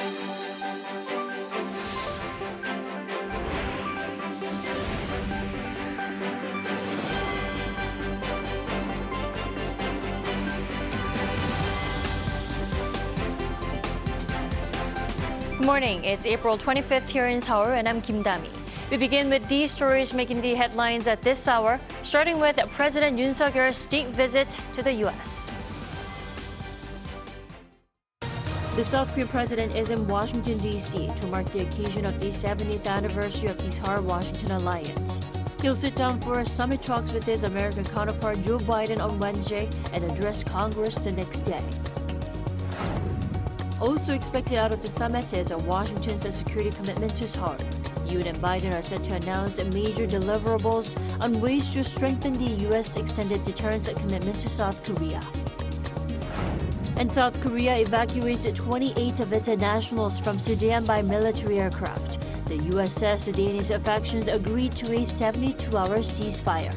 Good morning. It's April 25th here in Seoul, and I'm Kim Dami. We begin with these stories making the headlines at this hour, starting with President Yoon Suk-yeol's state visit to the U.S. The South Korean president is in Washington, D.C. to mark the occasion of the 70th anniversary of the Seoul-Washington alliance. He'll sit down for summit talks with his American counterpart Joe Biden on Wednesday and address Congress the next day. Also expected out of the summit is Washington's security commitment to Seoul. Yoon and Biden are set to announce major deliverables on ways to strengthen the U.S. extended deterrence commitment to South Korea. And South Korea evacuates 28 of its nationals from Sudan by military aircraft. The U.S. says Sudanese factions agreed to a 72-hour ceasefire.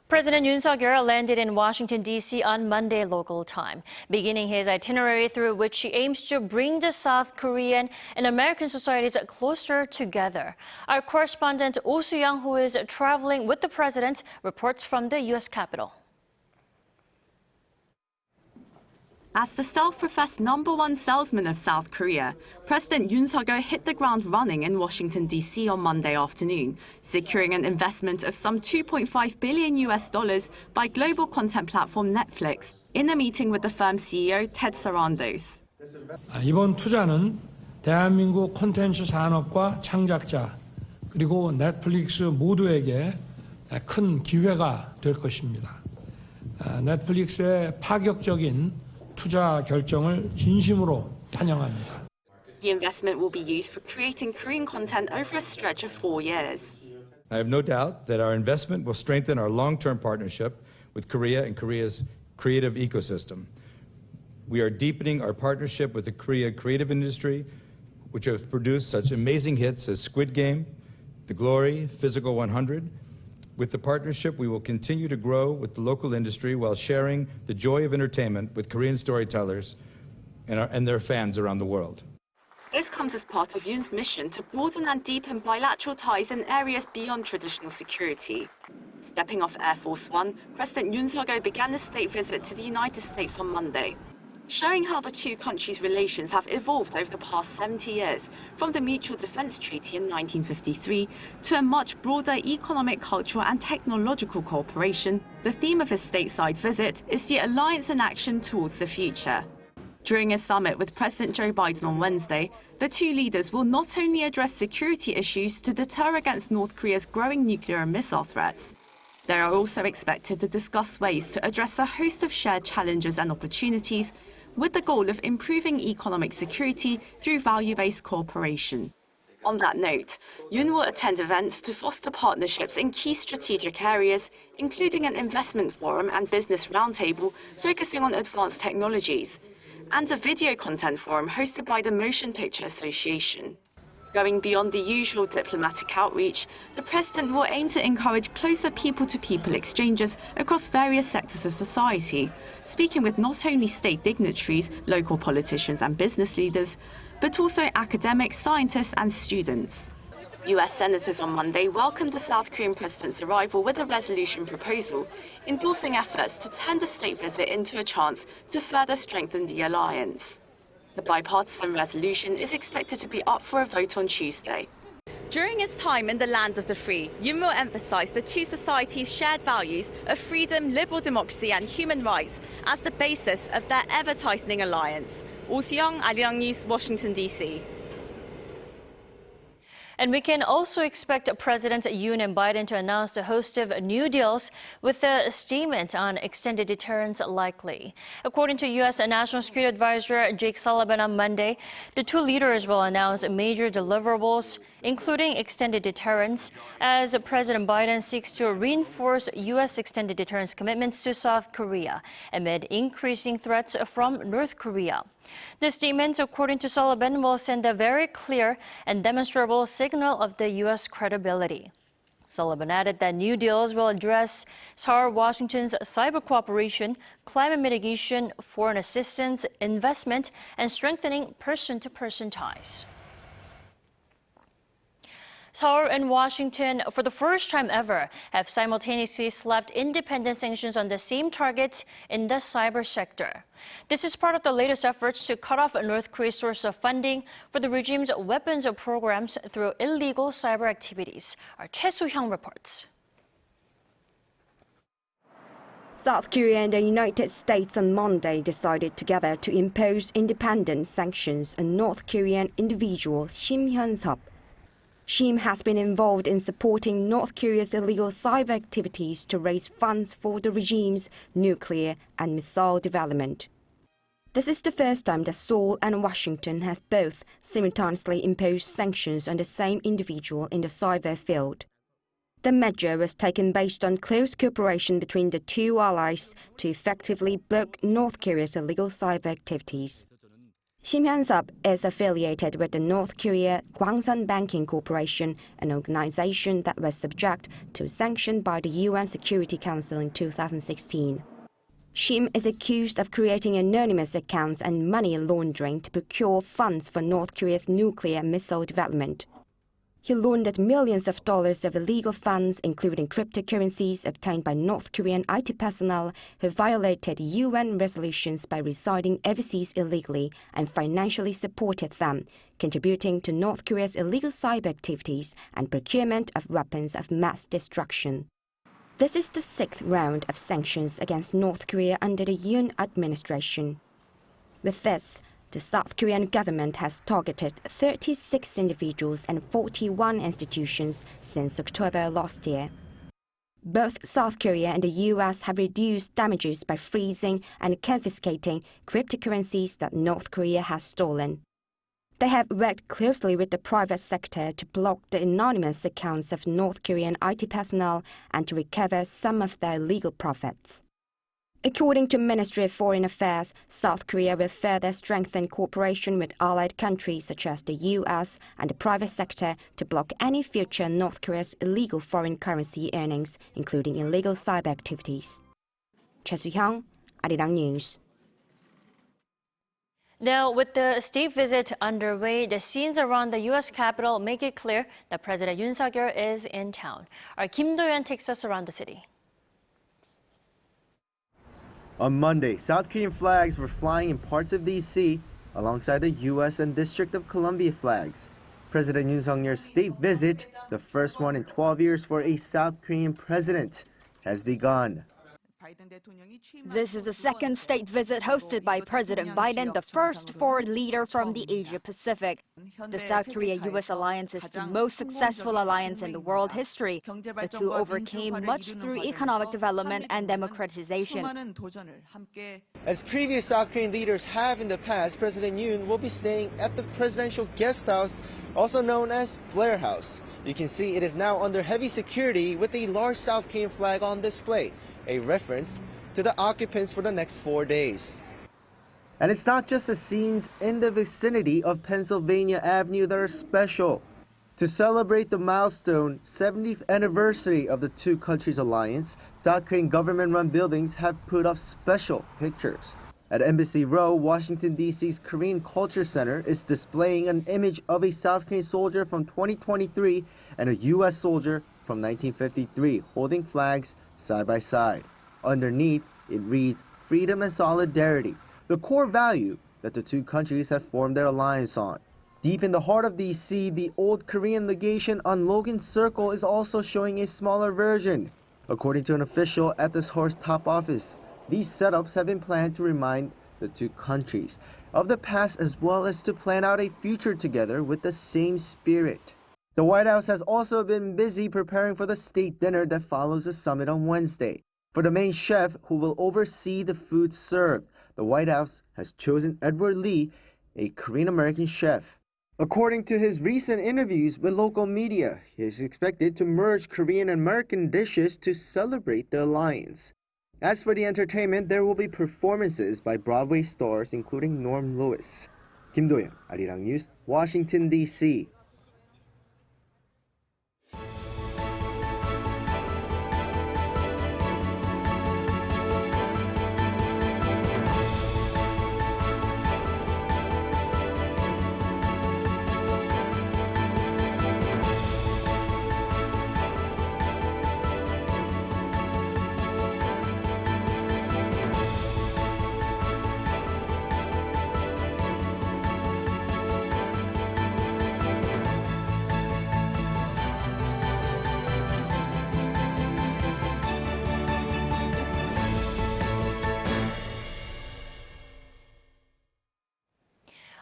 President Yoon Suk-yeol landed in Washington, D.C. on Monday local time, beginning his itinerary through which he aims to bring the South Korean and American societies closer together. Our correspondent Oh Soo-young, who is traveling with the president, reports from the U.S. Capitol. As the self-professed #1 salesman of South Korea, President Yoon Suk-yeol hit the ground running in Washington, D.C. on Monday afternoon, securing an investment of some $2.5 billion by global content platform Netflix in a meeting with the firm's CEO Ted Sarandos. 이번 투자는 대한민국 콘텐츠 산업과 창작자 그리고 넷플릭스 모두에게 큰 기회가 될 것입니다. 넷플릭스의 파격적인 투자 결정을 진심으로 환영합니다. The investment will be used for creating Korean content over a stretch of 4 years. I have no doubt that our investment will strengthen our long-term partnership with Korea and Korea's creative ecosystem. We are deepening our partnership with the Korea creative industry, which has produced such amazing hits as Squid Game, The Glory, Physical 100. With the partnership, we will continue to grow with the local industry while sharing the joy of entertainment with Korean storytellers and their fans around the world. This comes as part of Yoon's mission to broaden and deepen bilateral ties in areas beyond traditional security. Stepping off Air Force One, President Yoon Suk-yeol began a state visit to the United States on Monday, showing how the two countries' relations have evolved over the past 70 years, from the Mutual Defense Treaty in 1953 to a much broader economic, cultural and technological cooperation. The theme of his stateside visit is the alliance in action towards the future. During a summit with President Joe Biden on Wednesday, the two leaders will not only address security issues to deter against North Korea's growing nuclear and missile threats, they are also expected to discuss ways to address a host of shared challenges and opportunities, with the goal of improving economic security through value-based cooperation. On that note, Yoon will attend events to foster partnerships in key strategic areas, including an investment forum and business roundtable focusing on advanced technologies, and a video content forum hosted by the Motion Picture Association. Going beyond the usual diplomatic outreach, the president will aim to encourage closer people-to-people exchanges across various sectors of society, speaking with not only state dignitaries, local politicians and business leaders, but also academics, scientists and students. U.S. senators on Monday welcomed the South Korean president's arrival with a resolution proposal, endorsing efforts to turn the state visit into a chance to further strengthen the alliance. The bipartisan resolution is expected to be up for a vote on Tuesday. During his time in the land of the free, Yoon will emphasize the two societies' shared values of freedom, liberal democracy and human rights as the basis of their ever-tightening alliance. Oh Soo-young, Arirang News, Washington, D.C. And we can also expect President Yoon and Biden to announce a host of new deals with a statement on extended deterrence likely. According to U.S. National Security Advisor Jake Sullivan on Monday, the two leaders will announce major deliverables, including extended deterrence, as President Biden seeks to reinforce U.S. extended deterrence commitments to South Korea amid increasing threats from North Korea. The statement, according to Sullivan, will send a very clear and demonstrable signal of the U.S. credibility. Sullivan added that new deals will address Seoul-Washington's cyber cooperation, climate mitigation, foreign assistance, investment, and strengthening person-to-person ties. Seoul and Washington, for the first time ever, have simultaneously slapped independent sanctions on the same targets in the cyber sector. This is part of the latest efforts to cut off North Korea's source of funding for the regime's weapons programs through illegal cyber activities. Our Choi Soo-hyung reports. South Korea and the United States on Monday decided together to impose independent sanctions on North Korean individual Shim Hyun-sop. Shim has been involved in supporting North Korea's illegal cyber activities to raise funds for the regime's nuclear and missile development. This is the first time that Seoul and Washington have both simultaneously imposed sanctions on the same individual in the cyber field. The measure was taken based on close cooperation between the two allies to effectively block North Korea's illegal cyber activities. Shim Hyun-sop is affiliated with the North Korea Kwangsun Banking Corporation, an organization that was subject to sanction by the UN Security Council in 2016. Shim is accused of creating anonymous accounts and money laundering to procure funds for North Korea's nuclear missile development. He laundered millions of dollars of illegal funds, including cryptocurrencies obtained by North Korean IT personnel who violated UN resolutions by residing overseas illegally and financially supported them, contributing to North Korea's illegal cyber activities and procurement of weapons of mass destruction. This is the sixth round of sanctions against North Korea under the Yoon administration. With this, the South Korean government has targeted 36 individuals and 41 institutions since October last year. Both South Korea and the U.S. have reduced damages by freezing and confiscating cryptocurrencies that North Korea has stolen. They have worked closely with the private sector to block the anonymous accounts of North Korean IT personnel and to recover some of their illegal profits. According to Ministry of Foreign Affairs, South Korea will further strengthen cooperation with allied countries such as the U.S. and the private sector to block any future North Korea's illegal foreign currency earnings, including illegal cyber activities. Choi Soo-hyung, Arirang News. Now, with the state visit underway, the scenes around the U.S. Capitol make it clear that President Yoon Suk-yeol is in town. Our Kim Do-yeon takes us around the city. On Monday, South Korean flags were flying in parts of D.C. alongside the U.S. and District of Columbia flags. President Yoon Suk-yeol's state visit, the first one in 12 years for a South Korean president, has begun. This is the second state visit hosted by President Biden, the first foreign leader from the Asia-Pacific. The South Korea-U.S. alliance is the most successful alliance in the world history. The two overcame much through economic development and democratization. As previous South Korean leaders have in the past, President Yoon will be staying at the presidential guest house, also known as Blair House. You can see it is now under heavy security with a large South Korean flag on display, a reference to the occupants for the next 4 days. And it's not just the scenes in the vicinity of Pennsylvania Avenue that are special. To celebrate the milestone 70th anniversary of the two countries' alliance, South Korean government-run buildings have put up special pictures. At Embassy Row, Washington, D.C.'s Korean Culture Center is displaying an image of a South Korean soldier from 2023 and a U.S. soldier from 1953 holding flags side by side. Underneath, it reads freedom and solidarity, the core value that the two countries have formed their alliance on. Deep in the heart of D.C., the old Korean legation on Logan Circle is also showing a smaller version. According to an official at this Horse Top office, these setups have been planned to remind the two countries of the past as well as to plan out a future together with the same spirit. The White House has also been busy preparing for the state dinner that follows the summit on Wednesday. For the main chef who will oversee the food served, the White House has chosen Edward Lee, a Korean-American chef. According to his recent interviews with local media, he is expected to merge Korean and American dishes to celebrate the alliance. As for the entertainment, there will be performances by Broadway stars including Norm Lewis. Kim Do-yeon, Arirang News, Washington, D.C.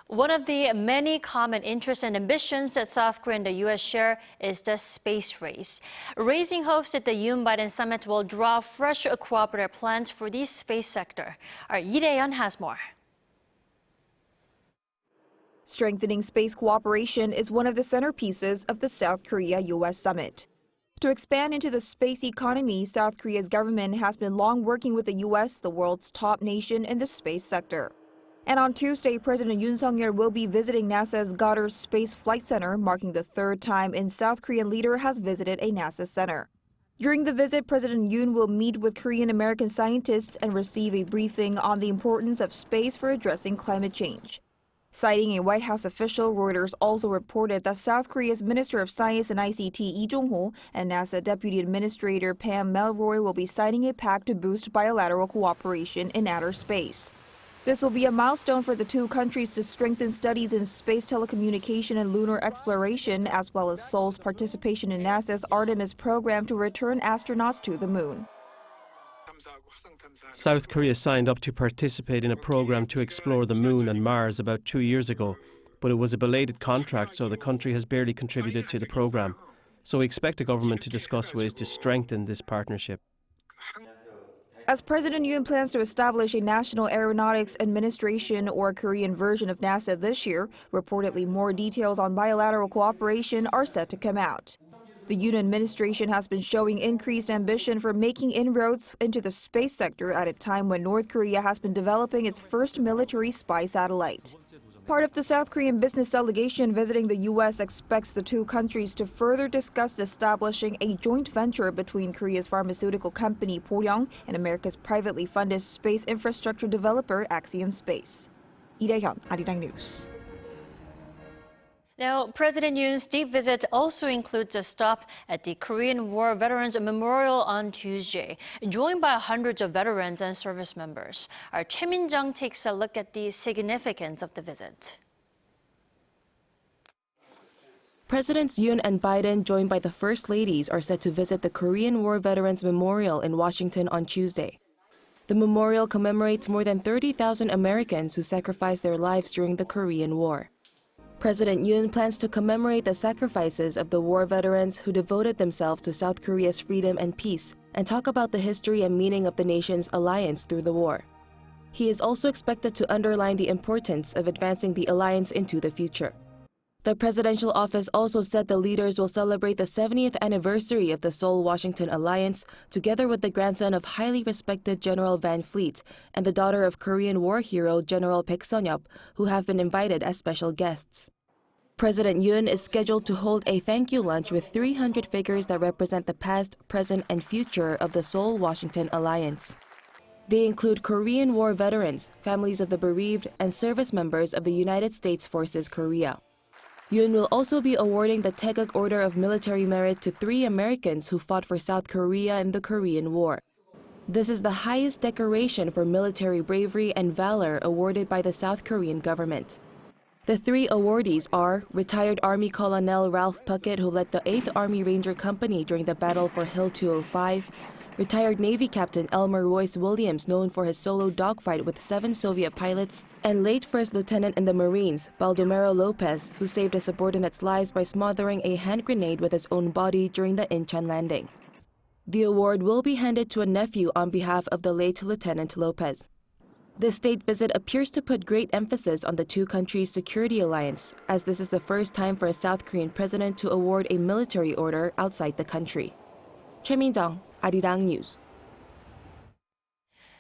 One of the many common interests and ambitions that South Korea and the U.S. share is the space race, raising hopes that the Yoon-Biden summit will draw fresh cooperative plans for the space sector. Our Lee Dae-yeon has more. Strengthening space cooperation is one of the centerpieces of the South Korea-U.S. summit. To expand into the space economy, South Korea's government has been long working with the U.S., the world's top nation in the space sector. And on Tuesday, President Yoon Suk-yeol will be visiting NASA's Goddard Space Flight Center, marking the third time a South Korean leader has visited a NASA center. During the visit, President Yoon will meet with Korean-American scientists and receive a briefing on the importance of space for addressing climate change. Citing a White House official, Reuters also reported that South Korea's Minister of Science and ICT Lee Jong-ho and NASA Deputy Administrator Pam Melroy will be signing a pact to boost bilateral cooperation in outer space. This will be a milestone for the two countries to strengthen studies in space telecommunication and lunar exploration, as well as Seoul's participation in NASA's Artemis program to return astronauts to the moon. South Korea signed up to participate in a program to explore the moon and Mars about 2 years ago, but it was a belated contract, so the country has barely contributed to the program. So we expect the government to discuss ways to strengthen this partnership. As President Yoon plans to establish a National Aeronautics Administration, or Korean version of NASA this year, reportedly more details on bilateral cooperation are set to come out. The Yoon administration has been showing increased ambition for making inroads into the space sector at a time when North Korea has been developing its first military spy satellite. Part of the South Korean business delegation visiting the U.S. expects the two countries to further discuss establishing a joint venture between Korea's pharmaceutical company Poryong and America's privately funded space infrastructure developer Axiom Space. Lee Dae-yeon, Arirang News. Now, President Yoon's deep visit also includes a stop at the Korean War Veterans Memorial on Tuesday, joined by hundreds of veterans and service members. Our Choi Min-jung takes a look at the significance of the visit. Presidents Yoon and Biden, joined by the First Ladies, are set to visit the Korean War Veterans Memorial in Washington on Tuesday. The memorial commemorates more than 30,000 Americans who sacrificed their lives during the Korean War. President Yoon plans to commemorate the sacrifices of the war veterans who devoted themselves to South Korea's freedom and peace, and talk about the history and meaning of the nation's alliance through the war. He is also expected to underline the importance of advancing the alliance into the future. The presidential office also said the leaders will celebrate the 70th anniversary of the Seoul-Washington alliance, together with the grandson of highly respected General Van Fleet and the daughter of Korean war hero General Baek Sun-yup, who have been invited as special guests. President Yoon is scheduled to hold a thank you lunch with 300 figures that represent the past, present, and future of the Seoul-Washington alliance. They include Korean War veterans, families of the bereaved, and service members of the United States Forces Korea. Yoon will also be awarding the Taeguk Order of Military Merit to 3 Americans who fought for South Korea in the Korean War. This is the highest decoration for military bravery and valor awarded by the South Korean government. The 3 awardees are retired Army Colonel Ralph Puckett, who led the 8th Army Ranger Company during the Battle for Hill 205, retired Navy Captain Elmer Royce Williams, known for his solo dogfight with 7 Soviet pilots, and late First Lieutenant in the Marines, Baldomero Lopez, who saved his subordinates' lives by smothering a hand grenade with his own body during the Incheon landing. The award will be handed to a nephew on behalf of the late Lieutenant Lopez. This state visit appears to put great emphasis on the two countries' security alliance, as this is the first time for a South Korean president to award a military order outside the country. Choi Min-jung, Arirang News.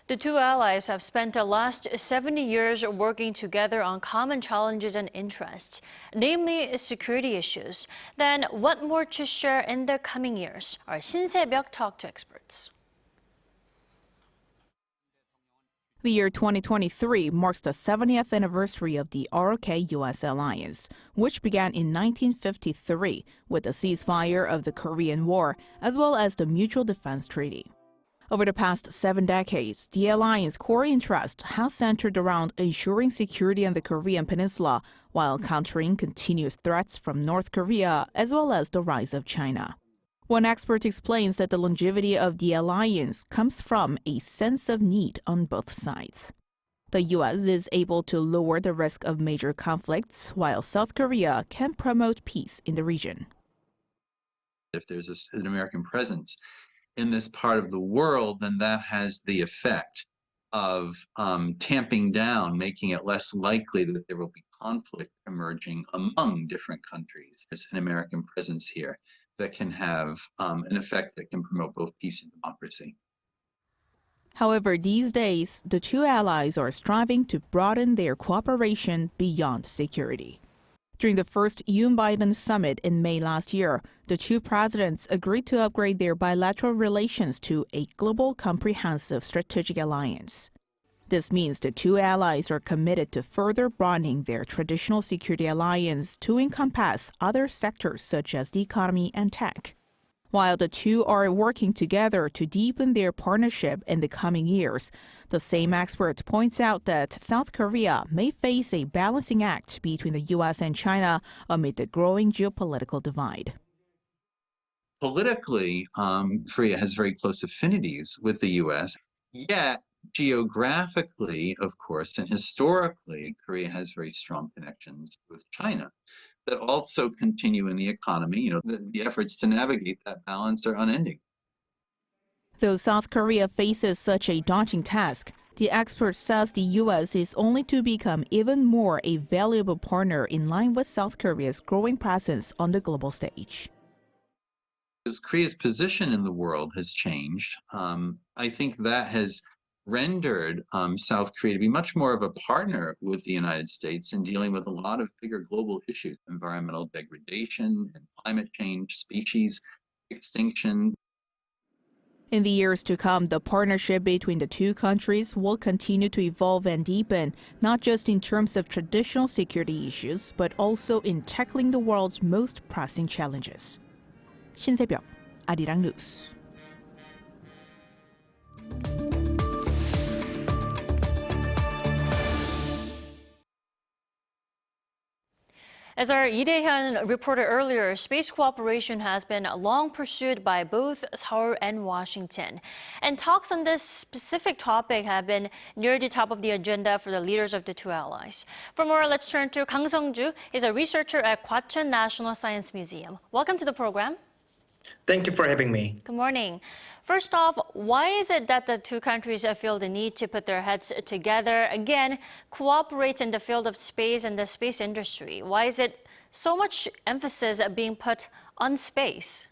The two allies have spent the last 70 years working together on common challenges and interests, namely security issues. Then what more to share in the coming years? Our Shin Se-byuk talked to experts. The year 2023 marks the 70th anniversary of the ROK-U.S. alliance, which began in 1953 with the ceasefire of the Korean War, as well as the Mutual Defense Treaty. Over the past 7 decades, the alliance's core interest has centered around ensuring security on the Korean peninsula while countering continuous threats from North Korea, as well as the rise of China. One expert explains that the longevity of the alliance comes from a sense of need on both sides. The U.S. is able to lower the risk of major conflicts, while South Korea can promote peace in the region. If there's an American presence in this part of the world, then that has the effect of tamping down, making it less likely that there will be conflict emerging among different countries. There's an American presence here that can have an effect that can promote both peace and democracy. However, these days, the two allies are striving to broaden their cooperation beyond security. During the first Yoon-Biden summit in May last year, the two presidents agreed to upgrade their bilateral relations to a global comprehensive strategic alliance. This means the two allies are committed to further broadening their traditional security alliance to encompass other sectors such as the economy and tech. While the two are working together to deepen their partnership in the coming years, the same expert points out that South Korea may face a balancing act between the U.S. and China amid the growing geopolitical divide. Politically, Korea has very close affinities with the U.S., yet geographically, of course, and historically, Korea has very strong connections with China that also continue in the economy. The efforts to navigate that balance are unending. Though South Korea faces such a daunting task, the expert says the U.S. is only to become even more a valuable partner in line with South Korea's growing presence on the global stage. As Korea's position in the world has changed, I think that has rendered South Korea to be much more of a partner with the United States in dealing with a lot of bigger global issues: environmental degradation, and climate change, species extinction. In the years to come, the partnership between the two countries will continue to evolve and deepen, not just in terms of traditional security issues, but also in tackling the world's most pressing challenges. Shin Se-byuk, Arirang News. As our Lee Dae-hyun reported earlier, space cooperation has been long pursued by both Seoul and Washington. And talks on this specific topic have been near the top of the agenda for the leaders of the two allies. For more, let's turn to Kang Sung-ju. He's a researcher at Gwacheon National Science Museum. Welcome to the program. Thank you for having me. Good morning. First off, why is it that the two countries feel the need to put their heads together, again, cooperate in the field of space and the space industry? Why is it so much emphasis being put on space?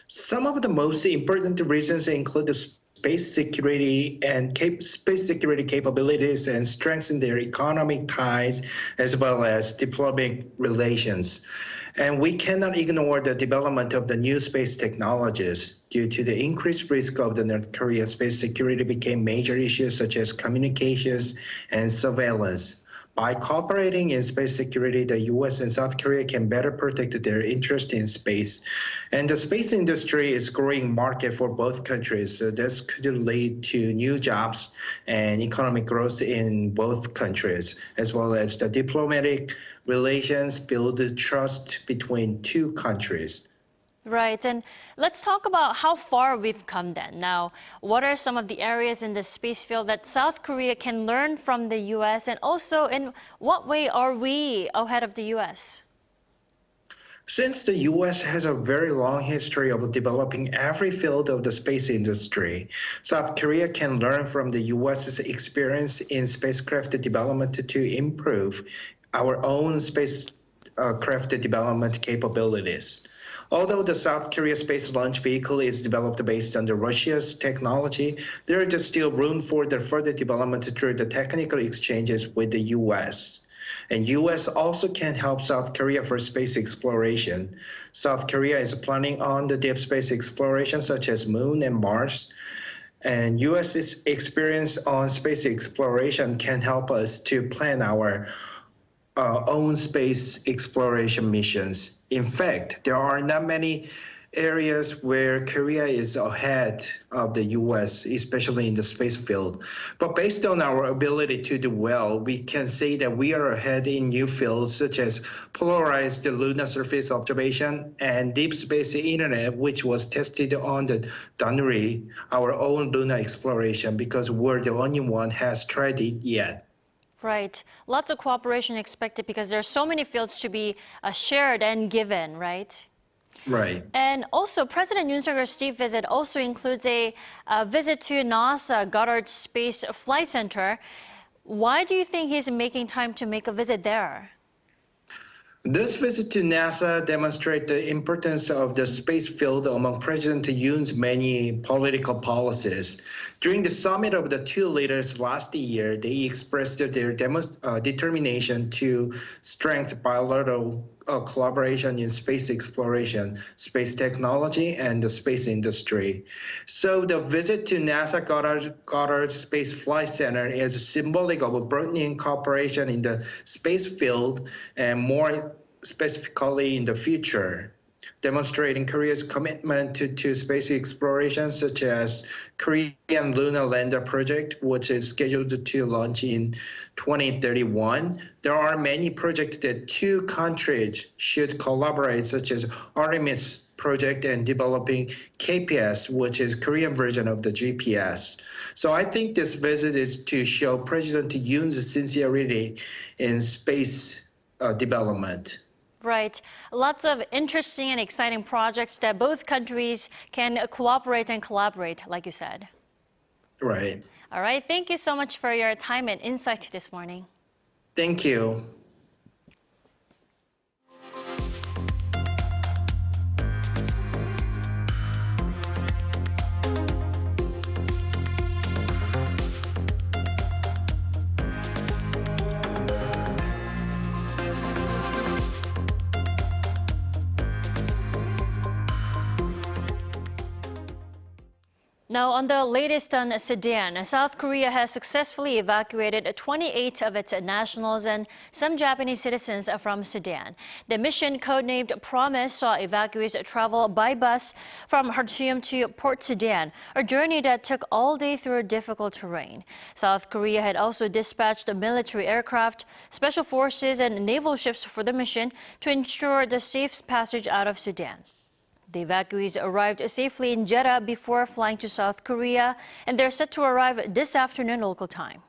Some of the most important reasons include the space security and space security capabilities and strengthen their economic ties as well as diplomatic relations. And we cannot ignore the development of the new space technologies. Due to the increased risk of the North Korea, space security became major issues such as communications and surveillance. By cooperating in space security, the U.S. and South Korea can better protect their interest in space. And the space industry is a growing market for both countries, so this could lead to new jobs and economic growth in both countries, as well as the diplomatic relations build trust between two countries. Right, and let's talk about how far we've come then. Now, what are some of the areas in the space field that South Korea can learn from the U.S., and also in what way are we ahead of the U.S.? Since the U.S. has a very long history of developing every field of the space industry, South Korea can learn from the U.S.'s experience in spacecraft development to improve our own spacecraft development capabilities. Although the South Korea space launch vehicle is developed based on the Russia's technology, there is still room for the further development through the technical exchanges with the U.S. And U.S. also can help South Korea for space exploration. South Korea is planning on the deep space exploration such as Moon and Mars. And U.S.'s experience on space exploration can help us to plan our own space exploration missions. In fact, there are not many areas where Korea is ahead of the U.S., especially in the space field. But based on our ability to do well, we can say that we are ahead in new fields such as polarized lunar surface observation and deep space internet, which was tested on the Danuri, our own lunar exploration, because we're the only one has tried it yet. Right. Lots of cooperation expected because there are so many fields to be shared and given, right? Right. And also, President Yoon Suk-yeol's state visit also includes a visit to NASA Goddard Space Flight Center. Why do you think he's making time to make a visit there? This visit to NASA demonstrates the importance of the space field among President Yoon's many political policies. During the summit of the two leaders last year, they expressed their determination to strengthen bilateral collaboration in space exploration, space technology, and the space industry. So the visit to NASA Goddard Space Flight Center is symbolic of a broadening cooperation in the space field and more specifically in the future, demonstrating Korea's commitment to space exploration, such as Korean Lunar Lander project, which is scheduled to launch in 2031. There are many projects that two countries should collaborate, such as Artemis project and developing KPS, which is Korean version of the GPS. So I think this visit is to show President Yoon's sincerity in space development. Right. Lots of interesting and exciting projects that both countries can cooperate and collaborate, like you said. Right. All right. Thank you so much for your time and insight this morning. Thank you. Now, on the latest on Sudan, South Korea has successfully evacuated 28 of its nationals and some Japanese citizens from Sudan. The mission, codenamed Promise, saw evacuees travel by bus from Khartoum to Port Sudan, a journey that took all day through difficult terrain. South Korea had also dispatched military aircraft, special forces, and naval ships for the mission to ensure the safe passage out of Sudan. The evacuees arrived safely in Jeddah before flying to South Korea, and they're set to arrive this afternoon local time.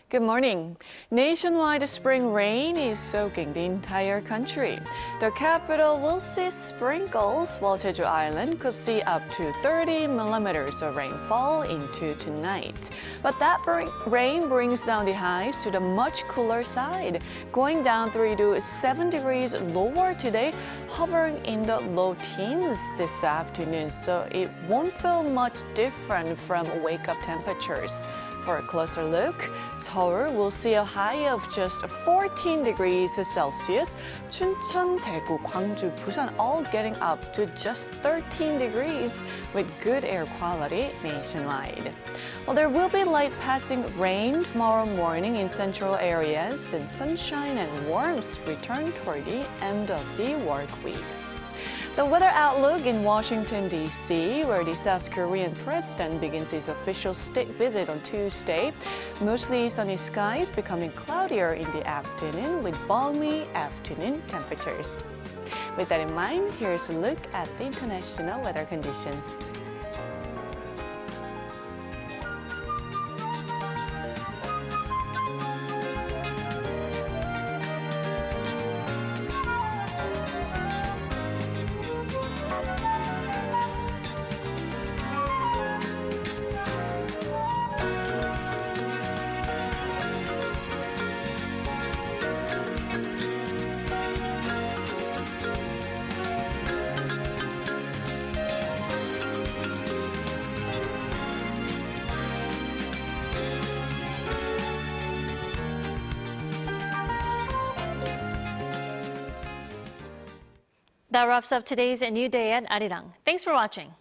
Good morning. Nationwide spring rain is soaking the entire country. The capital will see sprinkles, while Jeju Island could see up to 30 millimeters of rainfall into tonight. But that rain brings down the highs to the much cooler side, going down 3 to 7 degrees lower today, hovering in the low teens this afternoon, so it won't feel much different from wake-up temperatures. For a closer look, Seoul will see a high of just 14 degrees Celsius. Chuncheon, Daegu, Gwangju, Busan all getting up to just 13 degrees with good air quality nationwide. Well, there will be light passing rain tomorrow morning in central areas, then sunshine and warmth return toward the end of the work week. The weather outlook in Washington, D.C., where the South Korean president begins his official state visit on Tuesday. Mostly sunny skies becoming cloudier in the afternoon with balmy afternoon temperatures. With that in mind, here's a look at the international weather conditions. That wraps up today's New Day at Arirang. Thanks for watching.